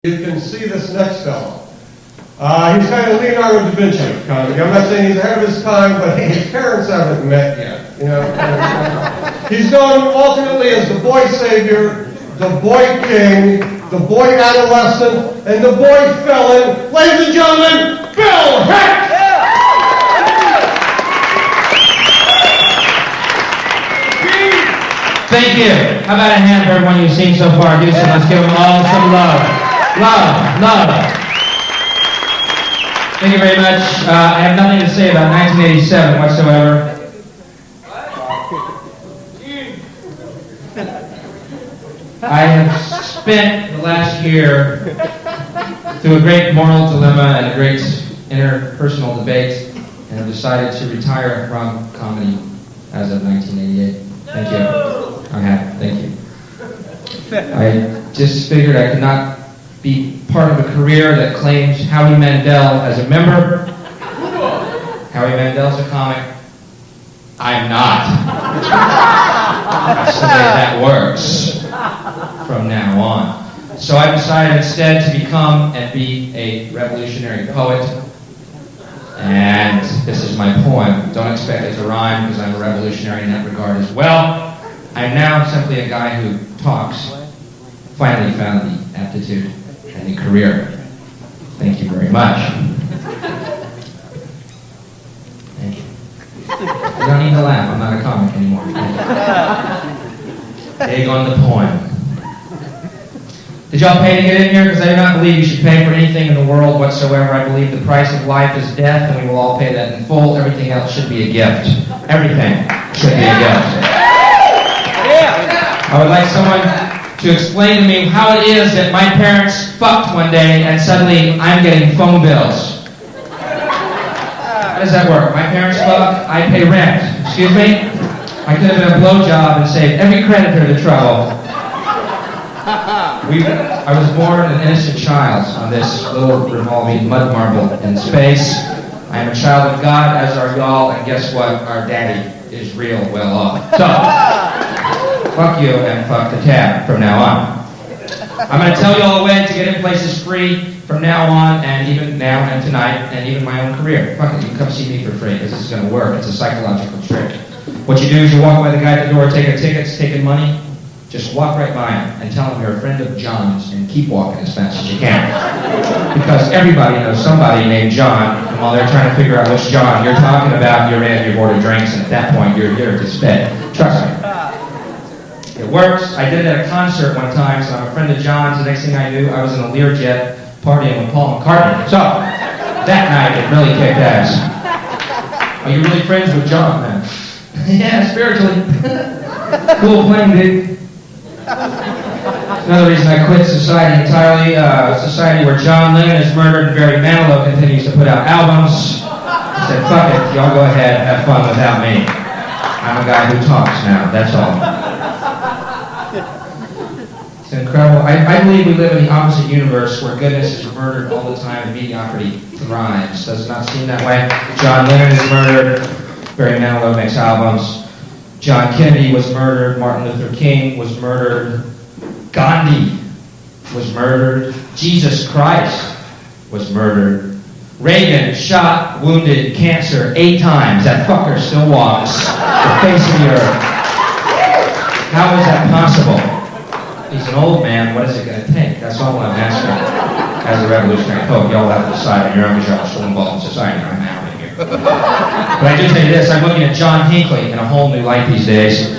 You can see this next fellow. He's kind of Leonardo da Vinci kind of. I'm not saying he's ahead of his time, but his parents haven't met yet. You know, he's known alternately as the boy savior, the boy king, the boy adolescent, and the boy felon. Ladies and gentlemen, Bill Hicks! Thank you. How about a hand for everyone you've seen so far? Do some. Let's give them all some love. Love. Thank you very much. I have nothing to say about 1987 whatsoever. I have spent the last year through a great moral dilemma and a great interpersonal debate, and have decided to retire from comedy as of 1988. Thank you. I'm happy. Thank you. I just figured I could not be part of a career that claims Howie Mandel as a member. Howie Mandel's a comic. I'm not. That's the way that works from now on. So I decided instead to become and be a revolutionary poet. And this is my poem. Don't expect it to rhyme because I'm a revolutionary in that regard as well. I'm now simply a guy who talks. Finally found the aptitude and the career. Thank you very much. Thank you. You don't need to laugh. I'm not a comic anymore. Big on the poem. Did y'all pay to get in here? Because I do not believe you should pay for anything in the world whatsoever. I believe the price of life is death, and we will all pay that in full. Everything else should be a gift. Everything should be a gift. I would like someone to explain to me how it is that my parents fucked one day and suddenly I'm getting phone bills. How does that work? My parents fuck, I pay rent. Excuse me? I could have been a blowjob and saved every creditor the trouble. I was born an innocent child on this little revolving mud marble in space. I am a child of God, as are y'all, and guess what? Our daddy is real well off. So, fuck you and fuck the tab from now on. I'm going to tell you all a way to get in places free from now on, and even now and tonight, and even my own career. Fuck it, you can come see me for free, because this is going to work. It's a psychological trick. What you do is you walk by the guy at the door, take a ticket, it's taking money. Just walk right by him and tell him you're a friend of John's and keep walking as fast as you can. Because everybody knows somebody named John, and while they're trying to figure out which John you're talking about, you're in, you've ordered drinks, and at that point you're here to spit. Trust me. It works. I did it at a concert one time, so I'm a friend of John's. The next thing I knew, I was in a Learjet partying with Paul McCartney. So, that night it really kicked ass. Are you really friends with John, man? Yeah, spiritually. Cool playing, dude. Another reason I quit society entirely, society where John Lennon is murdered and Barry Manilow continues to put out albums. I said, fuck it, y'all go ahead, have fun without me. I'm a guy who talks now, that's all. It's incredible. I believe we live in the opposite universe where goodness is murdered all the time and mediocrity thrives. Does it not seem that way? John Lennon is murdered, Barry Manilow makes albums. John Kennedy was murdered, Martin Luther King was murdered, Gandhi was murdered, Jesus Christ was murdered, Reagan shot, wounded, cancer 8 times, that fucker still walks the face of the earth. How is that possible? He's an old man, what is it going to take? That's all I'm asking. As a revolutionary poet, y'all have to decide on your own because y'all are still involved in society right now. But I do tell you this, I'm looking at John Hinckley in a whole new light these days.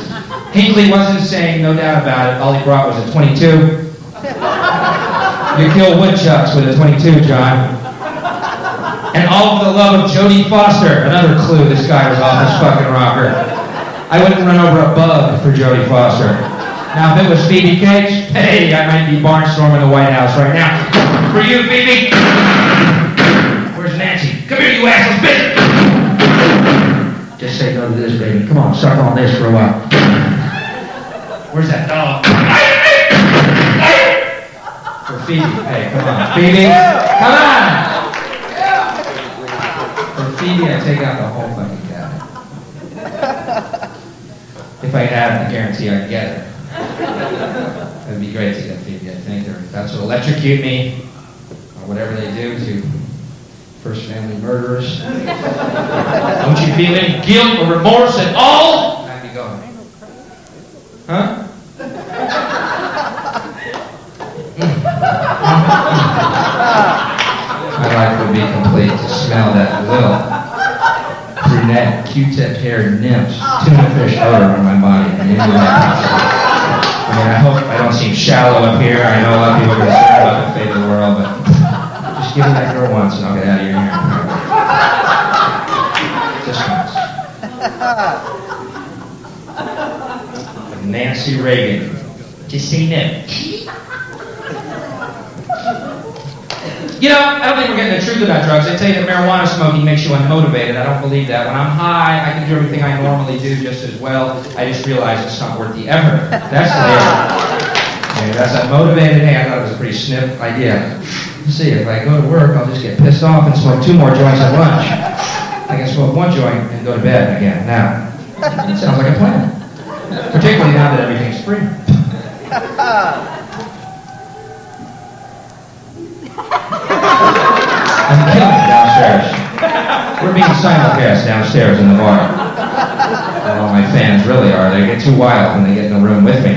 Hinckley was insane, no doubt about it. All he brought was a 22. You kill woodchucks with a 22, John. And all for the love of Jodie Foster. Another clue this guy was off his fucking rocker. I wouldn't run over a bug for Jodie Foster. Now if it was Phoebe Cates, hey, I might be barnstorming the White House right now. For you, Phoebe. Where's Nancy? Come here, you assholes, bitch! Just say no to this, baby. Come on, suck on this for a while. Where's that dog? For Phoebe. Hey, come on. Phoebe, come on! For Phoebe, I take out the whole fucking cabinet. If I had, I guarantee I'd get her. It'd be great to get Phoebe. I think they're That's what electrocute me, or whatever they do to first family murderers. Don't you feel any guilt or remorse at all? How'd you go? Huh? My life would be complete to smell that little brunette, Q-tip-haired nymph, tuna fish odor on my body. I mean, I hope I don't seem shallow up here. I know a lot of people are concerned about the fate of the world, but just give me that girl once and I'll get out of your hair. Just once. Nancy Reagan. Just say no. You know, I don't think we're getting the truth about drugs. They tell you that marijuana smoking makes you unmotivated. I don't believe that. When I'm high, I can do everything I normally do just as well. I just realize it's not worth the effort. That's the deal. That's unmotivated. Hey, I thought it was a pretty snip idea. Let's see, if I go to work, I'll just get pissed off and smoke 2 more joints at lunch. I can smoke 1 joint and go to bed again. Now, that sounds like a plan. Particularly now that everything's free. I'm killing it downstairs. We're being simulcast downstairs in the bar. And all my fans really are. They get too wild when they get in the room with me.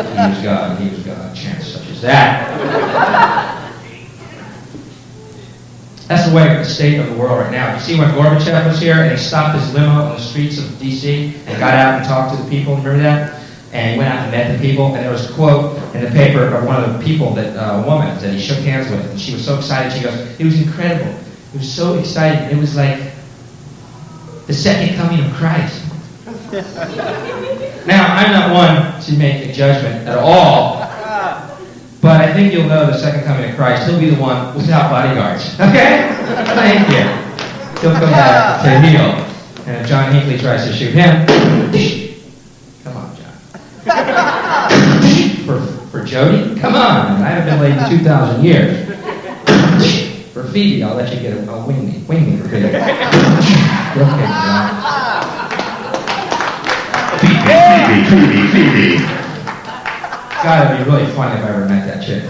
He was God, a chance such as that. That's the way of the state of the world right now. You see when Gorbachev was here and he stopped his limo on the streets of D.C. and got out and talked to the people, remember that? And he went out and met the people, and there was a quote in the paper of one of the people, that a woman that he shook hands with, and she was so excited. She goes, "It was incredible. It was so exciting. It was like the second coming of Christ." Now, I'm not one to make a judgment at all, but I think you'll know the second coming of Christ. He'll be the one without bodyguards. Okay? Thank you. He'll come back to heal. And if John Hinckley tries to shoot him, come on, John. For Jody? Come on. I haven't been late in 2,000 years. For Phoebe, I'll let you get a wing me. Wing me for Phoebe. Okay, John. Phoebe. God, it'd be really funny if I ever met that chick.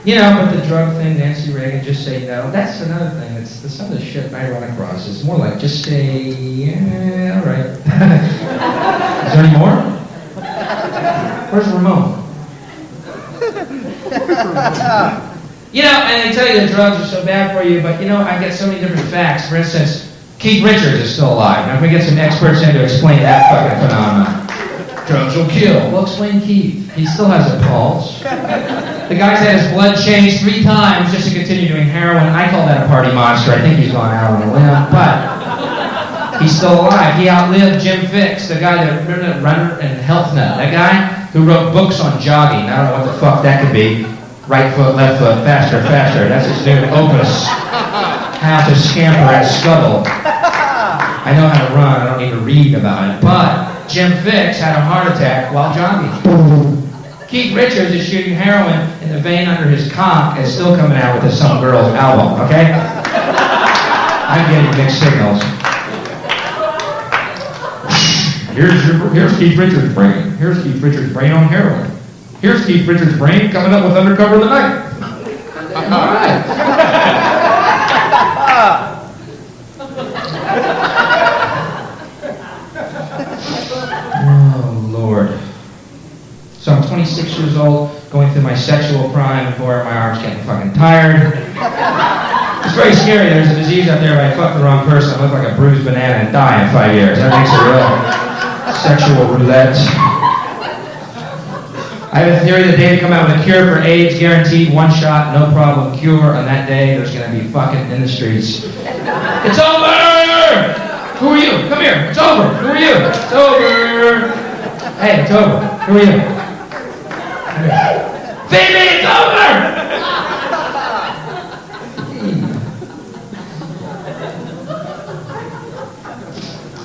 You know, but the drug thing, Nancy Reagan, just say no. That's another thing. It's some of the shit I run across. It's more like just say, yeah, all right. Is there any more? Where's Ramon? You know, and they tell you that drugs are so bad for you, but you know, I get so many different facts. For instance, Keith Richards is still alive. Now, if we get some experts in to explain that fucking phenomenon. Drugs will kill. Well, explain Keith. He still has a pulse. The guy's had his blood changed 3 times just to continue doing heroin. I call that a party monster. I think he's gone out on a limb, but he's still alive. He outlived Jim Fixx, the guy that, remember that runner and health nut, that guy who wrote books on jogging. I don't know what the fuck that could be. Right foot, left foot, faster, faster. That's his new opus. How to scamper at Scuttle. I know how to run. I don't need to read about it. But Jim Fixx had a heart attack while jogging. Keith Richards is shooting heroin in the vein under his cock and still coming out with Some Girls album, okay? I'm getting mixed signals. Here's Keith Richards' brain. Here's Keith Richards' brain on heroin. Here's Keith Richards' brain coming up with Undercover of the Night. All right. Oh, Lord. So I'm 26 years old, going through my sexual prime, and boy, my arm's getting fucking tired. It's very scary. There's a disease out there. If I fuck the wrong person, I look like a bruised banana and die in 5 years. That makes it real sexual roulette. I have a theory that they come out with a cure for AIDS, guaranteed, 1 shot, no problem cure. On that day, there's going to be fucking in the streets. It's over! Who are you? Come here. It's over. Who are you? It's over. Hey, it's over. Who are you? Phoebe, it's over!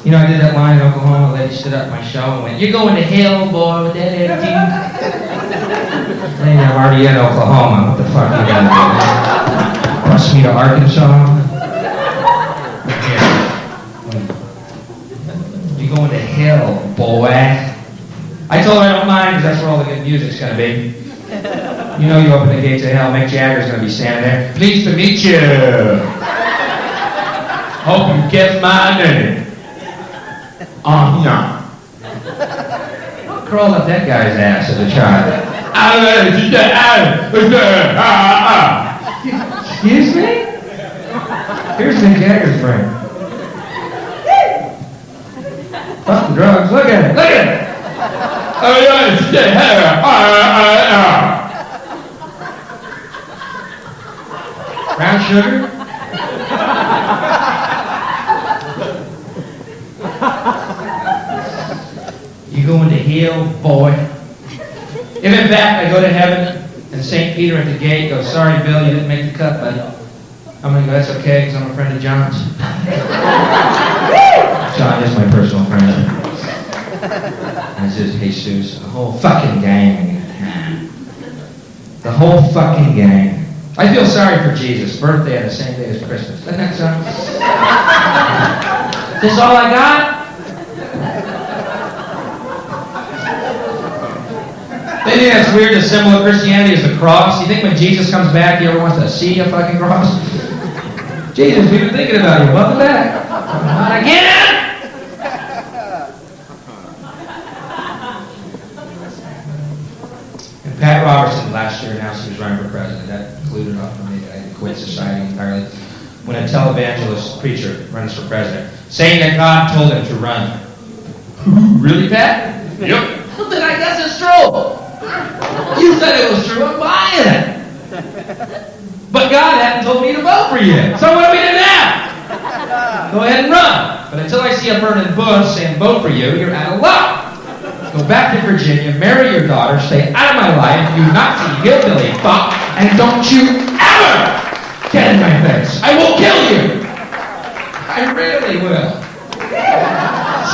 You know, I did that line in Oklahoma. A lady stood up at my show and went, "You're going to hell, boy, with that attitude." Hey, I'm already in Oklahoma. What the fuck you gotta do? Bus me to Arkansas? You going to hell, boy. I told her I don't mind because that's where all the good music's going to be. You know you open the gates of hell, Mick Jagger's going to be standing there. Pleased to meet you. Hope you get my name. No. Crawled up that guy's ass as a child. Excuse me? Here's Mick Jagger's friend. Fuck the drugs. Look at it. Look at it. Brown sugar? You going to hell, boy? If in fact I go to heaven and St. Peter at the gate goes, sorry, Bill, you didn't make the cut, buddy. I'm going to go, that's okay, because I'm a friend of John's. John is my personal friend. This is Jesus, the whole fucking gang. The whole fucking gang. I feel sorry for Jesus. Birthday on the same day as Christmas. Isn't that so? Is this all I got? They think that's weird. The symbol of Christianity is the cross. You think when Jesus comes back, he ever wants to see a fucking cross? Jesus, we've been thinking about you. Welcome back. Not again! And Pat Robertson last year announced he was running for president. That included off for me. I quit society entirely. When a televangelist preacher runs for president, saying that God told him to run. Really, Pat? Yep. Well, then I guess it's true. You said it was true. I'm buying it. But God hadn't told me to vote for you. So what do we do now? Go ahead and run. But until I see a burning bush saying vote for you, you're out of luck. Go back to Virginia, marry your daughter, stay out of my life, you Nazi hillbilly fuck, and don't you ever get in my face. I will kill you. I really will.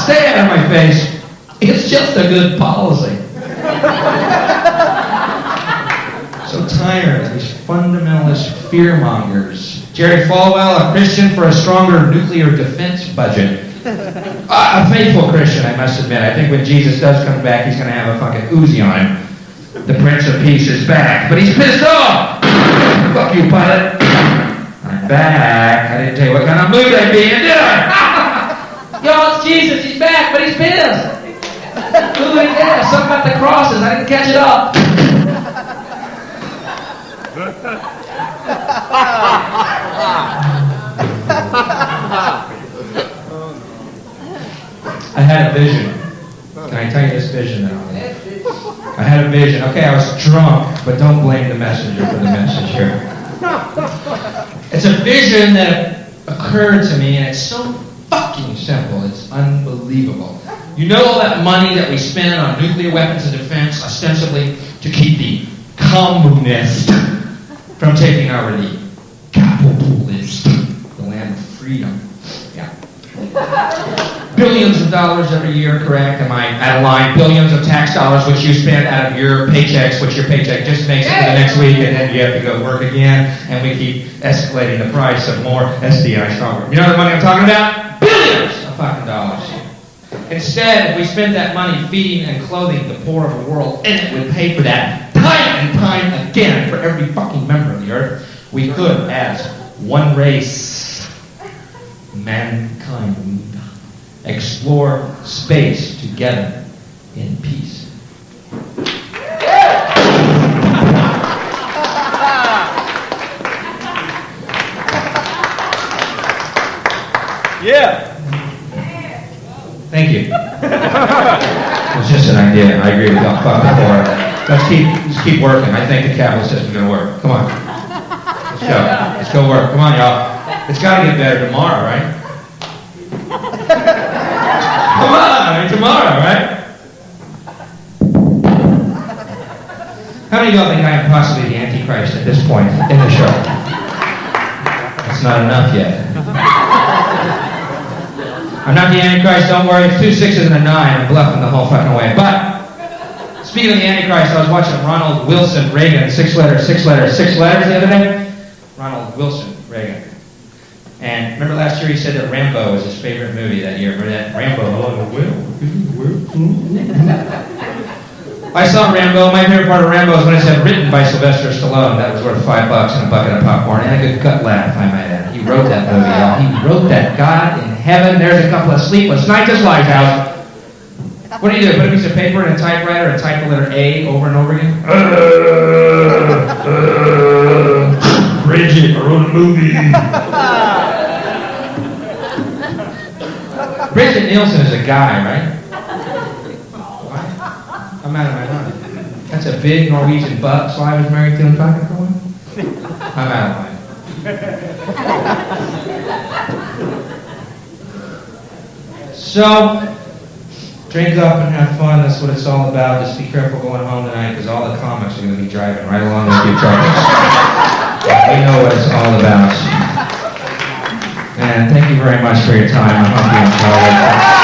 Stay out of my face. It's just a good policy. So tired of these fundamentalist fearmongers. Jerry Falwell, a Christian for a stronger nuclear defense budget. A faithful Christian, I must admit. I think when Jesus does come back, he's going to have a fucking Uzi on him. The Prince of Peace is back. But he's pissed off! Fuck you, pilot. I'm back. I didn't tell you what kind of mood I'd be in, did I? Yo, it's Jesus. He's back, but he's pissed. Ooh, yeah, something about the crosses. I didn't catch it up. I had a vision. Can I tell you this vision now? I had a vision. Okay, I was drunk, but don't blame the messenger for the message here. It's a vision that occurred to me, and it's so fucking simple. It's unbelievable. You know all that money that we spend on nuclear weapons and defense, ostensibly to keep the communists from taking over the capitalist, the land of freedom. Yeah. Billions of dollars every year, correct? Am I out of line? Billions of tax dollars which you spend out of your paychecks, which your paycheck just makes it for the next week, and then you have to go work again, and we keep escalating the price of more SDI stronger. You know the money I'm talking about? Billions of fucking dollars. Instead, if we spent that money feeding and clothing the poor of the world, and it would pay for that time and time again for every fucking member of the earth, we could, as one race, mankind, explore space together in peace. Yeah. Thank you. It's just an idea. I agree with you. Fuck before. Let's keep working. I think the capitalist system's gonna work. Come on. Let's go. Let's go work. Come on, y'all. It's gotta get better tomorrow, right? Come on, tomorrow, right? How many of y'all think I am possibly the Antichrist at this point in the show? That's not enough yet. I'm not the Antichrist, don't worry. It's 2 6s and a 9. I'm bluffing the whole fucking way. But, speaking of the Antichrist, I was watching Ronald Wilson Reagan, 6 letters the other day. Ronald Wilson Reagan. And remember last year he said that Rambo was his favorite movie that year. Remember that? Rambo, I saw Rambo. My favorite part of Rambo is when it said written by Sylvester Stallone. That was worth $5 and a bucket of popcorn and a good gut laugh, I might add. He wrote that movie, y'all. He wrote that. God in heaven. There's a couple of sleepless nights at Lighthouse. What do you do? Put a piece of paper in a typewriter and type the letter A over and over again? Bridget, I wrote a movie. Bridget Nielsen is a guy, right? What? I'm out of my mind. That's a big Norwegian butt, so I was married to and talking for one? I'm out of mine. So, drink up and have fun. That's what it's all about. Just be careful going home tonight because all the comics are going to be driving right along with you truckers. We know what it's all about. And thank you very much for your time. I hope you enjoyed it.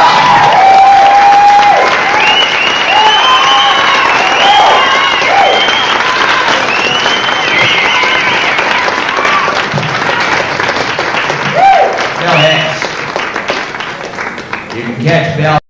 Bill Hicks. You can catch Bill.